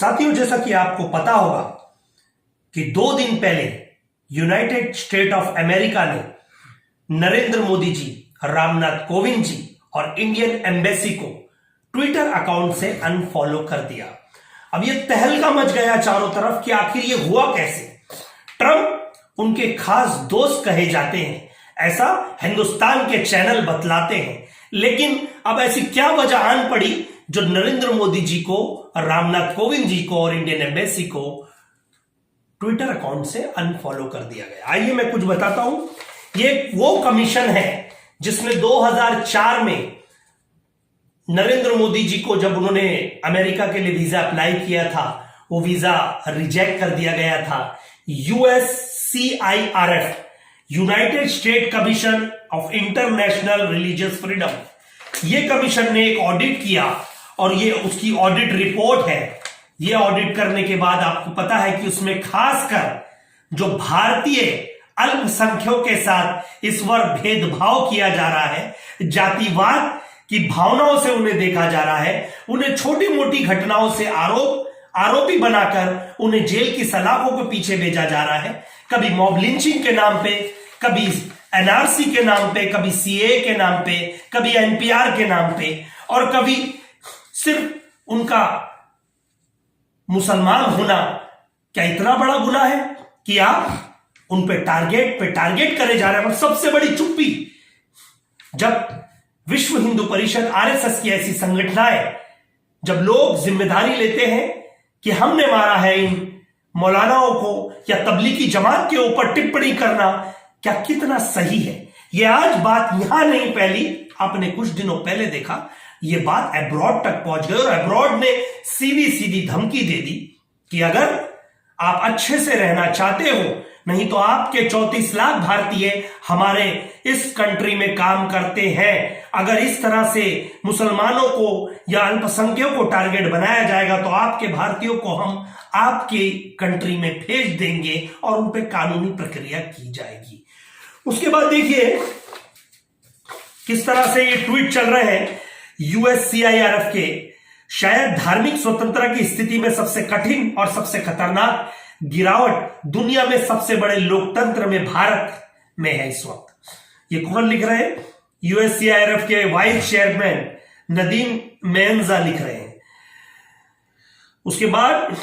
साथियों, जैसा कि आपको पता होगा कि 2 दिन पहले यूनाइटेड स्टेट ऑफ अमेरिका ने नरेंद्र मोदी जी, रामनाथ कोविंद जी और इंडियन एम्बेसी को ट्विटर अकाउंट से अनफॉलो कर दिया। अब यह तहलका मच गया चारों तरफ कि आखिर यह हुआ कैसे। ट्रंप उनके खास दोस्त कहे जाते हैं, ऐसा हिंदुस्तान के चैनल बतलाते हैं। लेकिन अब ऐसी क्या वजह आन पड़ी जो नरेंद्र मोदी जी को, रामनाथ कोविंद जी को और इंडियन एम्बेसी को ट्विटर अकाउंट से अनफॉलो कर दिया गया। आइए मैं कुछ बताता हूं। ये वो कमीशन है जिसने 2004 में नरेंद्र मोदी जी को, जब उन्होंने अमेरिका के लिए वीजा अप्लाई किया था, वो वीजा रिजेक्ट कर दिया गया था। USCIRF, United state commission of international religious freedom, ये कमीशन ने एक ऑडिट किया और ये उसकी ऑडिट रिपोर्ट है। ये ऑडिट करने के बाद आपको पता है कि उसमें खासकर जो भारतीय अल्पसंख्यकों के साथ इस बार भेदभाव किया जा रहा है, जातिवाद की भावनाओं से उन्हें देखा जा रहा है, उन्हें छोटी मोटी घटनाओं से आरोपी बनाकर उन्हें जेल की सलाखों के पीछे भेजा जा रहा है। कभी मॉब लिंचिंग के नाम पे, कभी NRC के नाम पे, कभी CAA के नाम पे, कभी NPR के नाम पे, और कभी सिर्फ उनका मुसलमान होना क्या इतना बड़ा गुनाह है कि आप उन पे टारगेट करे जा रहे हैं। सबसे बड़ी चुप्पी, जब विश्व हिंदू परिषद RSS की ऐसी संगठनाएं, जब लोग जिम्मेदारी लेते हैं कि हमने मारा है इन मौलानाओं को या तबलीगी जमात के ऊपर टिप्पणी करना, क्या कितना सही है। यह आज बात यहां नहीं फैली, आपने कुछ दिनों पहले देखा यह बात अब्रॉड तक पहुंच गई और अब्रॉड ने सीधी धमकी दे दी कि अगर आप अच्छे से रहना चाहते हो, नहीं तो आपके 34 लाख भारतीय हमारे इस कंट्री में काम करते हैं। अगर इस तरह से मुसलमानों को या अल्पसंख्यकों को टारगेट बनाया जाएगा तो आपके भारतीयों को हम आपके कंट्री में भेज देंगे और उन पर कानूनी प्रक्रिया की जाएगी। उसके बाद देखिए किस तरह से ये ट्वीट चल रहे हैं USCIRF के। शायद धार्मिक स्वतंत्रता की स्थिति में सबसे कठिन और सबसे खतरनाक गिरावट दुनिया में सबसे बड़े लोकतंत्र में भारत में है इस वक्त। ये कौन लिख रहे हैं? USCIRF के वाइस चेयरमैन नदीम मेंजा लिख रहे हैं। उसके बाद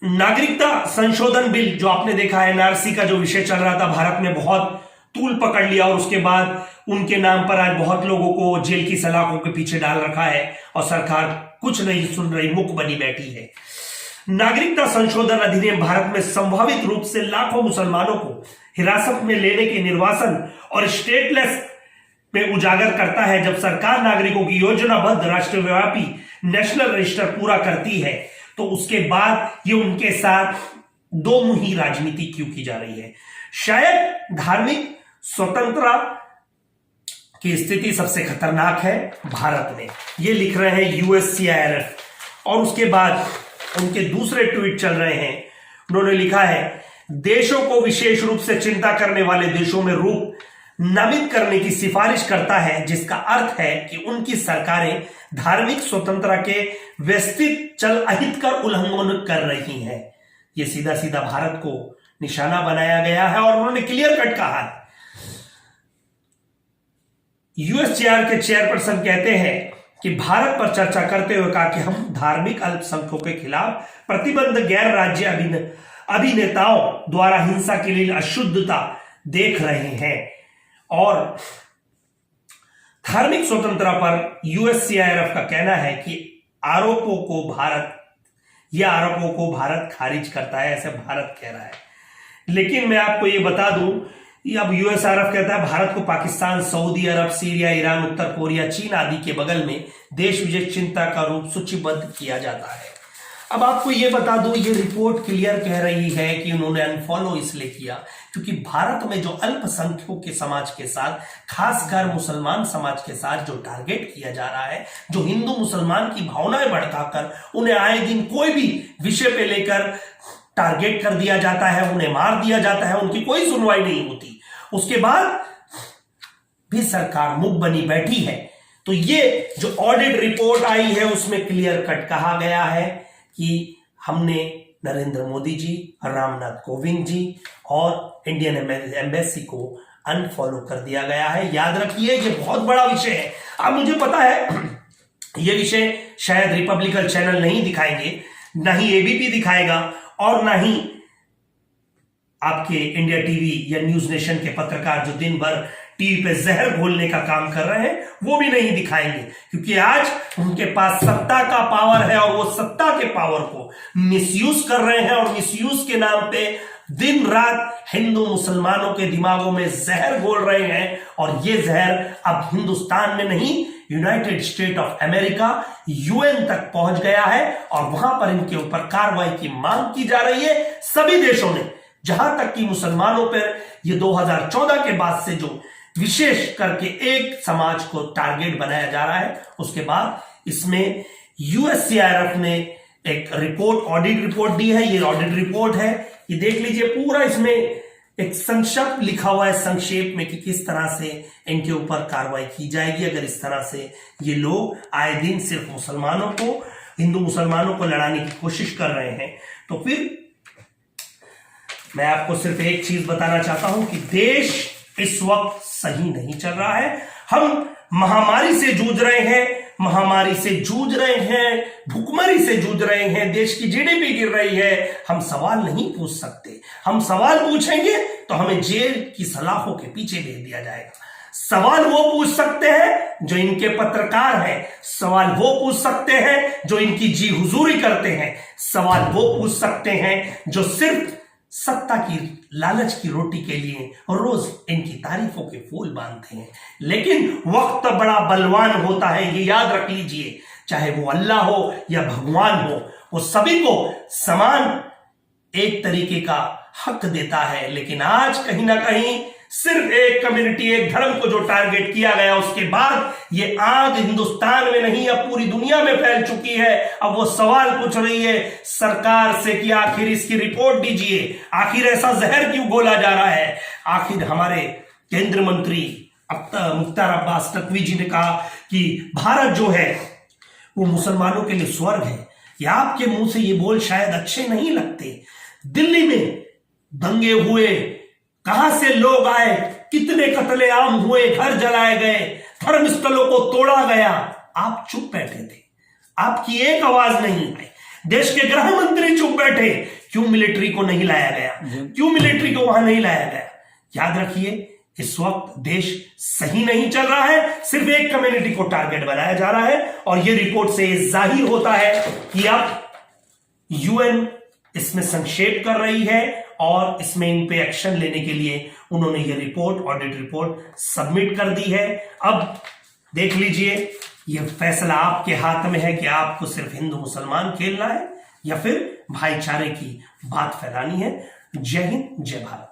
नागरिकता संशोधन बिल, जो आपने देखा है NRC का जो विषय चल रहा था, भारत ने बहुत तूल पकड़ लिया और उसके बाद उनके नाम पर आज बहुत लोगों को जेल की सलाखों के पीछे डाल रखा है और सरकार कुछ नहीं सुन रही, मुक बनी बैठी है। नागरिकता संशोधन अधिनियम भारत में संभावित रूप से लाखों मुसलमानों को हिरासत में लेने के निर्वासन और स्टेटलेस में उजागर करता है। जब सरकार नागरिकों की योजनाबद्ध राष्ट्रव्यापी नेशनल रजिस्टर पूरा करती है तो उसके बाद ये उनके साथ दो मुही राजनीति क्यों की जा रही है। शायद धार्मिक स्वतंत्रता की स्थिति सबसे खतरनाक है भारत में, ये लिख रहे हैं USCIRF। और उसके बाद उनके दूसरे ट्वीट चल रहे हैं। उन्होंने लिखा है, देशों को विशेष रूप से चिंता करने वाले देशों में रूप नामित करने की सिफारिश करता है, जिसका अर्थ है कि उनकी सरकारें धार्मिक स्वतंत्रता के व्यवस्थित चल अहित कर उल्लंघन कर रही हैं। यह सीधा भारत को निशाना बनाया गया है और उन्होंने क्लियर कट कहा है। USCR के चेयरपर्सन कहते हैं कि भारत पर चर्चा करते हुए कहा कि हम धार्मिक अल्पसंख्यकों के खिलाफ प्रतिबंध गैर राज्य अभिनेताओं द्वारा हिंसा के लिए अशुद्धता देख रहे हैं। और धार्मिक स्वतंत्रता पर USCIRF का कहना है कि आरोपों को भारत खारिज करता है, ऐसे भारत कह रहा है। लेकिन मैं आपको यह बता दूं, अब USCIRF कहता है भारत को पाकिस्तान, सऊदी अरब, सीरिया, ईरान, उत्तर कोरिया, चीन आदि के बगल में देश विशेष चिंता का रूप सूचीबद्ध किया जाता है। अब आपको यह बता दूं, ये रिपोर्ट क्लियर कह रही है कि उन्होंने अनफॉलो इसलिए किया क्योंकि भारत में जो अल्पसंख्यकों के समाज के साथ, खासकर मुसलमान समाज के साथ जो टारगेट किया जा रहा है, जो हिंदू मुसलमान की भावनाएं भड़काकर उन्हें आए दिन कोई भी विषय पे लेकर टारगेट कर दिया जाता है, उन्हें मार दिया जाता है, उनकी कोई सुनवाई नहीं होती। उसके बाद भी सरकार मुक बनी बैठी है। तो ये जो ऑडिट रिपोर्ट आई है उसमें क्लियर कट कहा गया है कि हमने नरेंद्र मोदी जी, रामनाथ कोविंद जी और इंडियन एम्बेसी को अनफॉलो कर दिया गया है। याद रखिए ये बहुत बड़ा विषय है। अब मुझे पता है ये विषय शायद रिपब्लिकन चैनल नहीं दिखाएंगे, ना ही एबीपी दिखाएगा और ना ही आपके इंडिया टीवी या न्यूज नेशन के पत्रकार जो दिन भर टीवी पे जहर घोलने का काम कर रहे हैं वो भी नहीं दिखाएंगे, क्योंकि आज उनके पास सत्ता का पावर है और वो सत्ता के पावर को मिसयूज कर रहे हैं और मिसयूज के नाम पे दिन रात हिंदू मुसलमानों के दिमागों में जहर घोल रहे हैं। और ये जहर अब हिंदुस्तान में नहीं, United state of America UN तक पहुंच गया है और वहां पर इनके ऊपर कार्रवाई की मांग की जा रही है सभी देशों ने। जहां तक कि मुसलमानों पर ये 2014 के बाद से जो विशेष करके एक समाज को टारगेट बनाया जा रहा है, उसके बाद इसमें यूएससीआईआरएफ ने एक रिपोर्ट, ऑडिट रिपोर्ट दी है। ये ऑडिट रिपोर्ट है, ये देख लीजिए पूरा इसमें एक संक्षिप्त लिखा हुआ है संक्षेप में कि किस तरह से इनके ऊपर कार्रवाई की जाएगी अगर इस तरह से ये लोग आए दिन सिर्फ मुसलमानों को, हिंदू मुसलमानों को लड़ाने की कोशिश कर रहे हैं। तो फिर मैं आपको सिर्फ एक चीज बताना चाहता हूं कि देश इस वक्त सही नहीं चल रहा है। हम महामारी से जूझ रहे हैं, महामारी से जूझ रहे हैं, भुखमरी से जूझ रहे हैं, देश की जीडीपी गिर रही है। हम सवाल नहीं पूछ सकते। हम सवाल पूछेंगे तो हमें जेल की सलाखों के पीछे भेज दिया जाएगा। सवाल वो पूछ सकते हैं जो इनके पत्रकार हैं, सवाल वो पूछ सकते हैं जो इनकी जी हुजूरी करते हैं, सवाल वो पूछ सकते हैं जो सिर्फ सत्ता की लालच की रोटी के लिए रोज इनकी तारीफों के फूल बांधते हैं। लेकिन वक्त बड़ा बलवान होता है, ये याद रख लीजिए। चाहे वो अल्लाह हो या भगवान हो, वो सभी को समान एक तरीके का हक देता है। लेकिन आज कहीं ना कहीं सिर्फ एक कम्युनिटी, एक धर्म को जो टारगेट किया गया, उसके बाद ये आग हिंदुस्तान में नहीं अब पूरी दुनिया में फैल चुकी है। अब वो सवाल पूछ रही है सरकार से कि आखिर इसकी रिपोर्ट दीजिए, आखिर ऐसा जहर क्यों घोला जा रहा है। आखिर हमारे केंद्रीय मंत्री मुख्तार अब्बास नकवी जी ने कहा कि भारत जो है वो मुसलमानों के लिए स्वर्ग है। या आपके मुंह से ये बोल शायद अच्छे नहीं लगते। दिल्ली में दंगे हुए, कहां से लोग आए, कितने कत्लेआम हुए, घर जलाए गए, धर्मस्थलों को तोड़ा गया, आप चुप बैठे थे, आपकी एक आवाज नहीं आई। देश के गृह मंत्री चुप बैठे, क्यों मिलिट्री को नहीं लाया गया, क्यों मिलिट्री को वहां नहीं लाया गया। याद रखिए इस वक्त देश सही नहीं चल रहा है, सिर्फ एक कम्युनिटी को टारगेट बनाया जा रहा है। और यह रिपोर्ट से जाहिर होता है कि अब यूएन इसमें संक्षेप कर रही है और इसमें इन पे एक्शन लेने के लिए उन्होंने ये रिपोर्ट, ऑडिट रिपोर्ट सबमिट कर दी है। अब देख लीजिए ये फैसला आपके हाथ में है कि आपको सिर्फ हिंदू मुसलमान खेलना है या फिर भाईचारे की बात फैलानी है। जय हिंद, जय भारत।